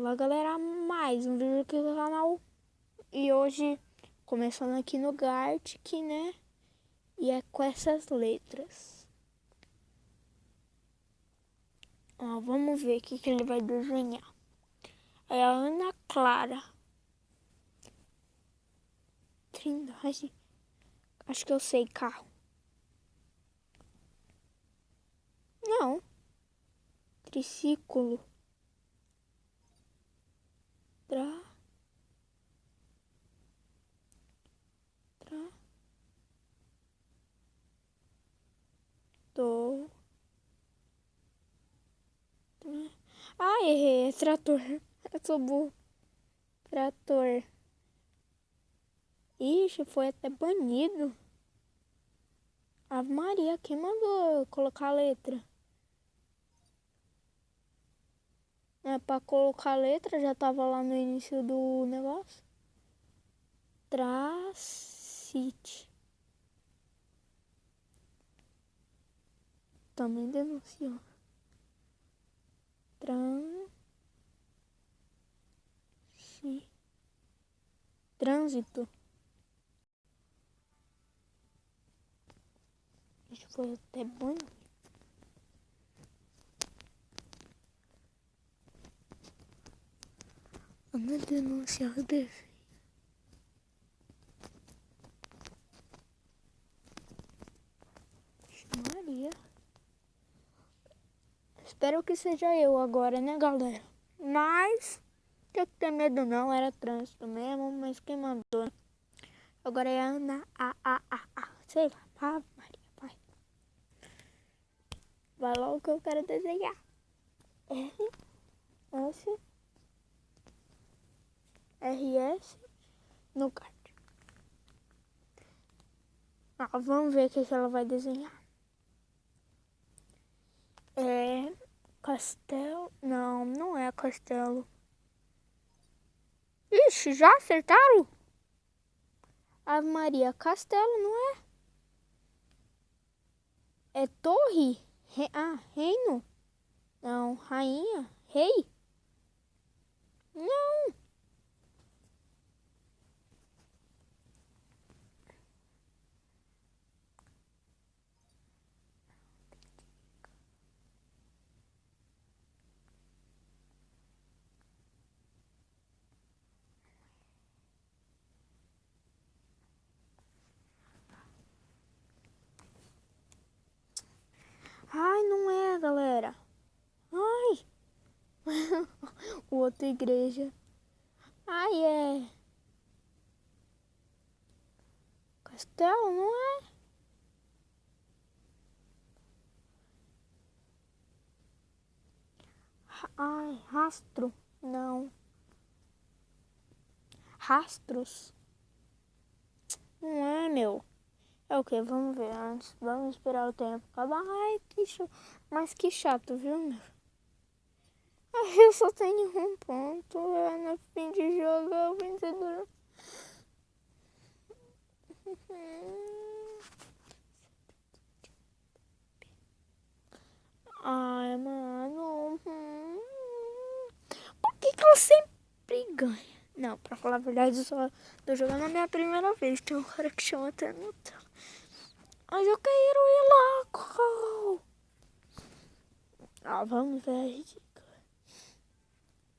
Fala galera, mais um vídeo aqui do canal. E hoje, começando aqui no Gartic, né? E é com essas letras. Ó, vamos ver o que ele vai desenhar. É a Ana Clara Trindade. Acho que eu sei, carro. Não. Triciclo. Tra. Do. Ah, errei. É trator. Eu sou burro. Trator. Ixi, foi até banido. Ave Maria, quem mandou colocar a letra? É, pra colocar a letra, já tava lá no início do negócio. Tracite. Também denunciou. Trânsito. Isso foi até bom. Ana denunciar o desenho. Maria. Espero que seja eu agora, né, galera? Mas, tem que ter medo não, era trânsito mesmo, mas quem mandou? Agora é Ana, sei lá, Maria, vai. Vai logo que eu quero desenhar. RS no kart. Vamos ver o que ela vai desenhar. É castelo? Não, não é castelo. Ixi, já acertaram? Ave Maria, castelo, não é? É torre? Reino? Não, rainha? Rei? Não. Ai, não é, galera. Ai. Outra igreja. Ai, é. Castelo, não é? Ai, rastro. Não. Rastros. Não é, meu. É o que? Vamos ver antes. Vamos esperar o tempo acabar. Ai, mas que chato, viu, meu? Ai, eu só tenho um ponto. É no fim de jogo, é o vencedor. Ai, mano. Por que eu sempre ganho? Não, pra falar a verdade, eu só tô jogando a minha primeira vez. Tem um cara que chama até no tela. Mas eu quero ir lá. Vamos ver a dica.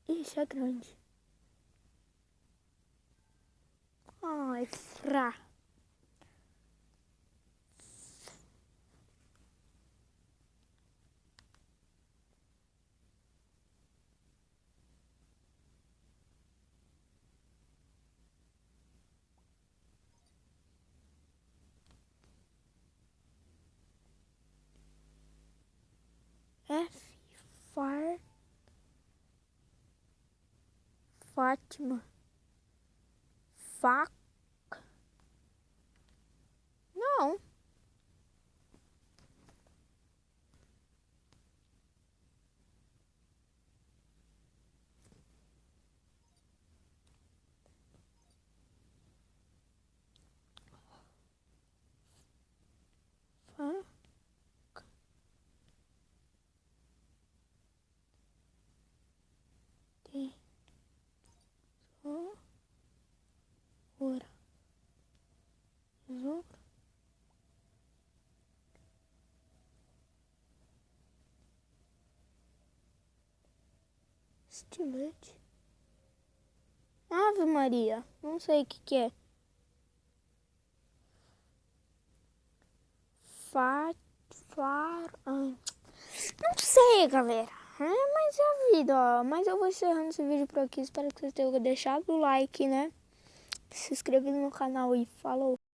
Ixi, é grande. Ai, fra. Far. Fátima. Fac. Não. Fa. Tem. Estilete. Ave Maria. Não sei o que é. Ai, não sei, galera. Mas é a vida, ó. Mas eu vou encerrando esse vídeo por aqui. Espero que vocês tenham deixado o like, né? Se inscrevido no canal e falou.